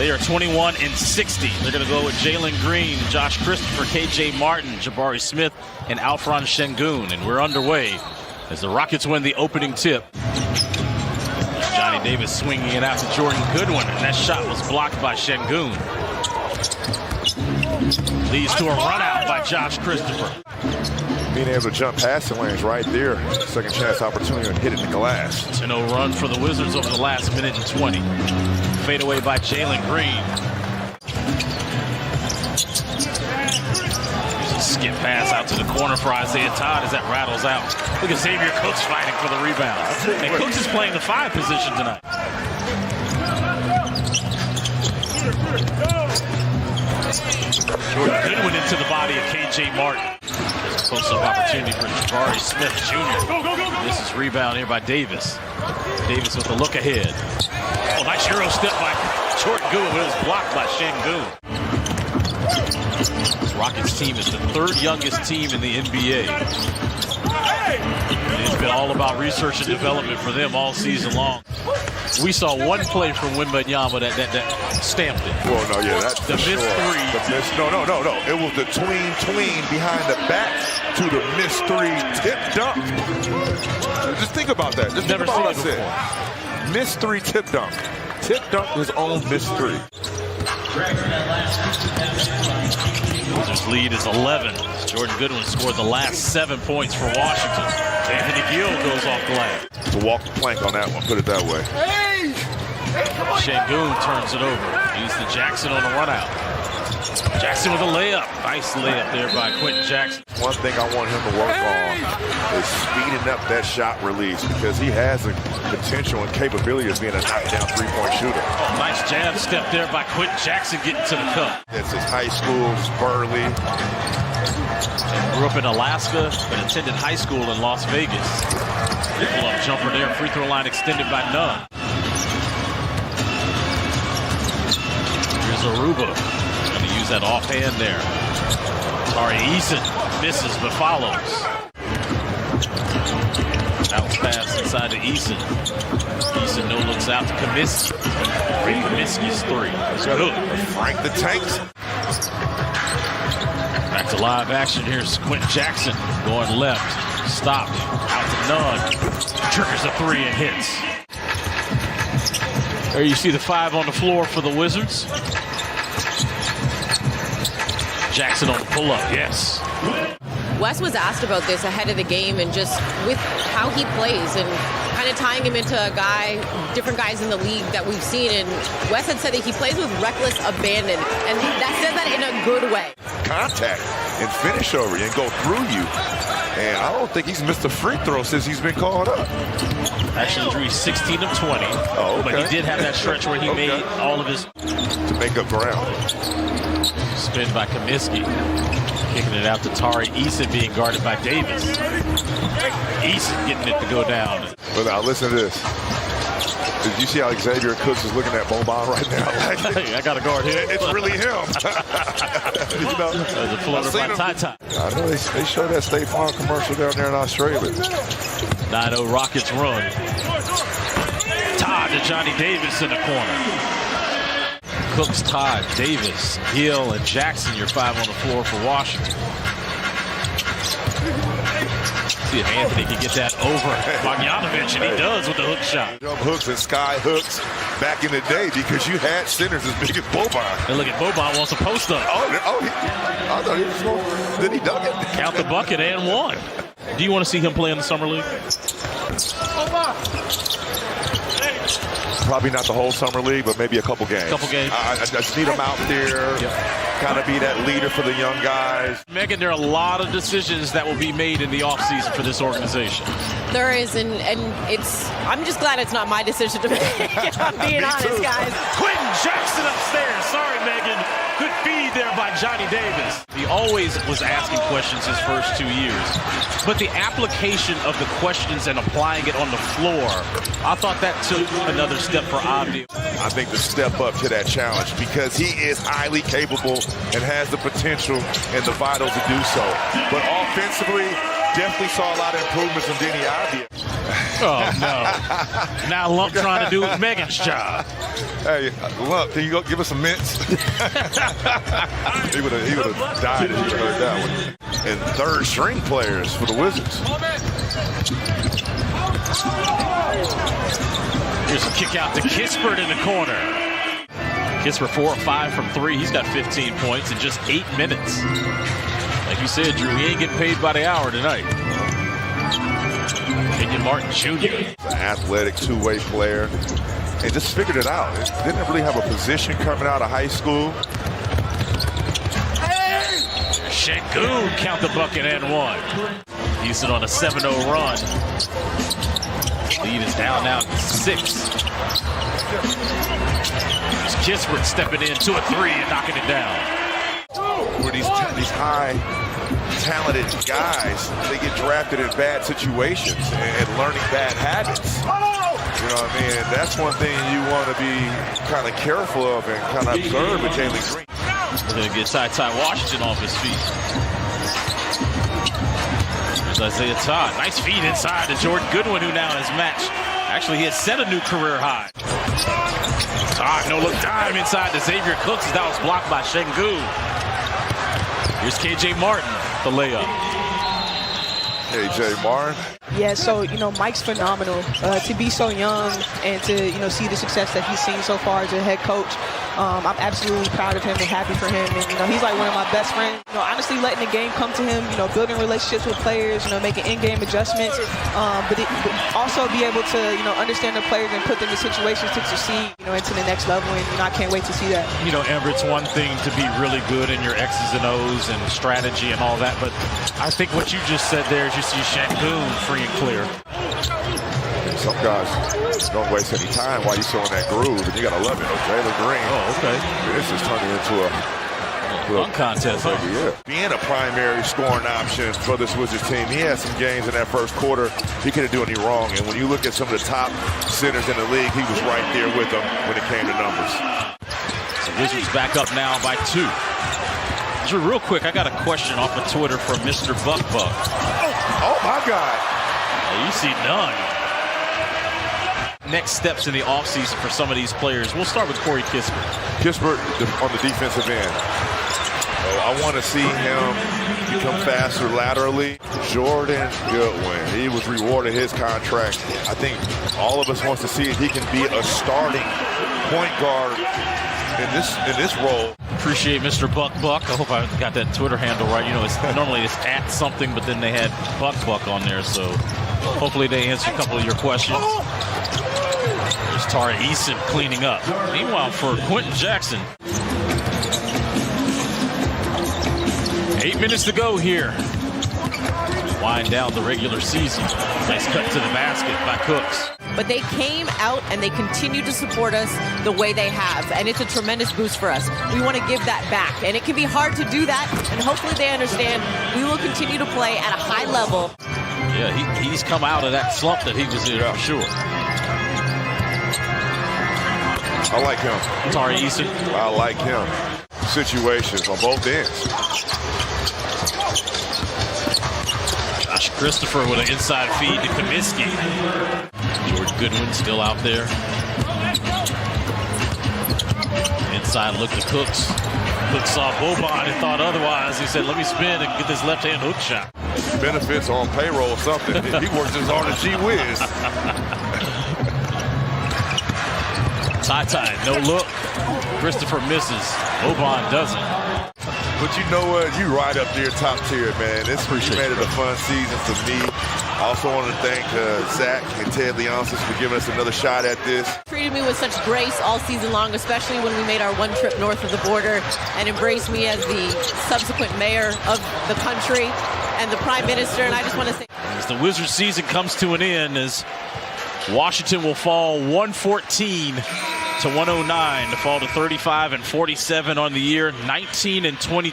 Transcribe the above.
They are 21-60. They're going to go with Jalen Green, Josh Christopher, KJ Martin, Jabari Smith, and Alfred Şengün. And we're underway as the Rockets win the opening tip. Johnny Davis swinging it out to Jordan Goodwin, and that shot was blocked by Şengün. Leads to a run out by Josh Christopher. Being able to jump passing lanes right there. Second chance opportunity and hit it in the glass. 10-0 run for the Wizards over the last minute and 20. Fade away by Jalen Green. There's a skip pass out to the corner for Isaiah Todd as that rattles out. Look at Xavier Cooks fighting for the rebound. And Cooks is playing the 5 position tonight. Jordan Goodwin into the body of KJ Martin. There's a close-up opportunity for Jabari Smith Jr. This is rebound here by Davis. Davis with the look ahead. Oh, nice Euro step by Jordan Goodwin, but it was blocked by Şengün. This Rockets team is the 3rd youngest team in the NBA. It's been all about research and development for them all season long. We saw one play from Wembanyama that stamped it. Well, no, yeah, that's the missed three. No. It was the tween behind the back to the missed 3 tip dunk. Just think about that. Just never think about seen it before. Missed 3 tip dunk. Tip dunk his own missed 3. Wizards lead is 11. Jordan Goodwin scored the last 7 points for Washington. Anthony Gill goes off glass. To walk the plank on that one, put it that way. Şengün turns it over. He's the Jackson on the run out. Jackson with a layup. Nice layup there by Quentin Jackson. One thing I want him to work on is speeding up that shot release because he has the potential and capability of being a knockdown 3-point shooter. Oh, nice jab step there by Quentin Jackson getting to the cup. It's his high school, Burley. Grew up in Alaska, but attended high school in Las Vegas. Pull-up jumper there, free throw line extended by Nunn. Here's Aruba. Going to use that offhand there. Tari Eason misses but follows. Bounce pass inside to Eason. Eason no looks out to Kaminsky. Kaminsky's 3. It's good. Frank the Tanks. Back to live action. Here's Quentin Jackson going left. Stopped. Out to Nunn. Triggers a 3 and hits. There you see the 5 on the floor for the Wizards. Jackson on the pull-up, yes. Wes was asked about this ahead of the game and just with how he plays and kind of tying him into a guy, different guys in the league that we've seen. And Wes had said that he plays with reckless abandon, and that says that in a good way. Contact and finish over you and go through you. And I don't think he's missed a free throw since he's been called up. Actually drew 16 of 20. Oh, okay. But he did have that stretch where he made all of his... To make up ground. Spin by Kaminsky. Kicking it out to Tari Eason being guarded by Davis. Eason getting it to go down. But now listen to this. Did you see how Xavier Cooks is looking at Boban right now? Hey, I got to guard him. It's really him. You know, the floater by Ty. I know they show that State Farm commercial down there in Australia. 9-0 Rockets run. Todd to Johnny Davis in the corner. Cooks, Todd, Davis, Hill, and Jackson, your 5 on the floor for Washington. See if Anthony can get that over Bogdanovich, and he does with the hook shot. Jump hooks and sky hooks back in the day because you had centers as big as Boban. And look at Boban wants a post up. I thought he was going. Did he dunk it? Count the bucket and 1. Do you want to see him play in the summer league? Probably not the whole summer league, but maybe a couple games. I just need him out there, kind of be that leader for the young guys. Megan, there are a lot of decisions that will be made in the offseason for this organization. There is, and I'm just glad it's not my decision to make, if I'm being honest, guys. Quentin Jackson upstairs. Sorry, Megan. Good feed there by Johnny Davis. He always was asking questions his first 2 years. But the application of the questions and applying it on the floor, I thought that took another step for Abdi. I think to step up to that challenge because he is highly capable and has the potential and the vital to do so. But offensively, definitely saw a lot of improvements from Denny Avdia. Oh, no. Now Lump trying to do Megan's job. Hey, look, can you go give us some mints? he would have died if he heard that one. And third string players for the Wizards. Here's a kick out to Kispert in the corner. Kispert 4 of 5 from 3. He's got 15 points in just 8 minutes. Like you said, Drew, he ain't getting paid by the hour tonight. Kenyon Martin Jr. An athletic two-way player. And just figured it out. It didn't really have a position coming out of high school. Şengün count the bucket and one. Houston on a 7-0 run. Lead is down now to 6. Kispert stepping in to a 3 and knocking it down. Where these high talented guys, they get drafted in bad situations and learning bad habits. You know what I mean? That's one thing you want to be kind of careful of and kind of observe with Jalen Green. We're going to get Ty Washington off his feet. There's Isaiah Todd. Nice feed inside to Jordan Goodwin, who now has matched. Actually, he has set a new career high. Todd, no-look dime inside to Xavier Cooks as that was blocked by Şengün. Here's KJ Martin, the layup. KJ Martin. Yeah, so, Mike's phenomenal. To be so young and to, see the success that he's seen so far as a head coach, I'm absolutely proud of him and happy for him. And, he's like one of my best friends. Honestly, letting the game come to him, building relationships with players, making in-game adjustments, but also be able to, understand the players and put them in situations to succeed, into the next level. And, I can't wait to see that. Amber, it's one thing to be really good in your X's and O's and strategy and all that, but I think what you just said there is you see Şengün free and clear. Some guys don't waste any time while you're still in that groove, and you gotta love it. Jalen Green. Oh, okay. This is turning into a fun contest. Huh? Yeah. Being a primary scoring option for this Wizards team, he had some games in that first quarter he couldn't do any wrong. And when you look at some of the top centers in the league, he was right there with them when it came to numbers. So Wizards back up now by 2. Drew, real quick, I got a question off of Twitter from Mr. Buck. Oh my God. You see none. Next steps in the offseason for some of these players. We'll start with Corey Kispert. Kispert on the defensive end. I want to see him become faster laterally. Jordan Goodwin, he was rewarded his contract. I think all of us wants to see if he can be a starting point guard in this role. Appreciate Mr. Buck. I hope I got that Twitter handle right. Normally it's at something, but then they had Buck on there, so hopefully they answer a couple of your questions. There's Tari Eason cleaning up. Meanwhile, for Quentin Jackson, 8 minutes to go here. Wind down the regular season. Nice cut to the basket by Cooks. But they came out and they continue to support us the way they have. And it's a tremendous boost for us. We want to give that back. And it can be hard to do that. And hopefully they understand we will continue to play at a high level. Yeah, he's come out of that slump that he was in for sure. I like him. Tari Eason. I like him. Situations on both ends. Josh Christopher with an inside feed to Kaminsky. Jordan Goodwin still out there. Inside look to Cooks. Cooks saw Boban and thought otherwise. He said, let me spin and get this left-hand hook shot. Benefits on payroll or something. He works as hard as G Wiz. Ty, no look. Christopher misses. Boban doesn't. But you know what? You right up there top tier, man. You made it a fun season for me. I also want to thank Zach and Ted Leonsis for giving us another shot at this. Treated me with such grace all season long, especially when we made our one trip north of the border, and embraced me as the subsequent mayor of the country and the prime minister. And I just want to say, as the Wizards season comes to an end, as Washington will fall 114 to 109 to fall to 35-47 on the year, 19-22.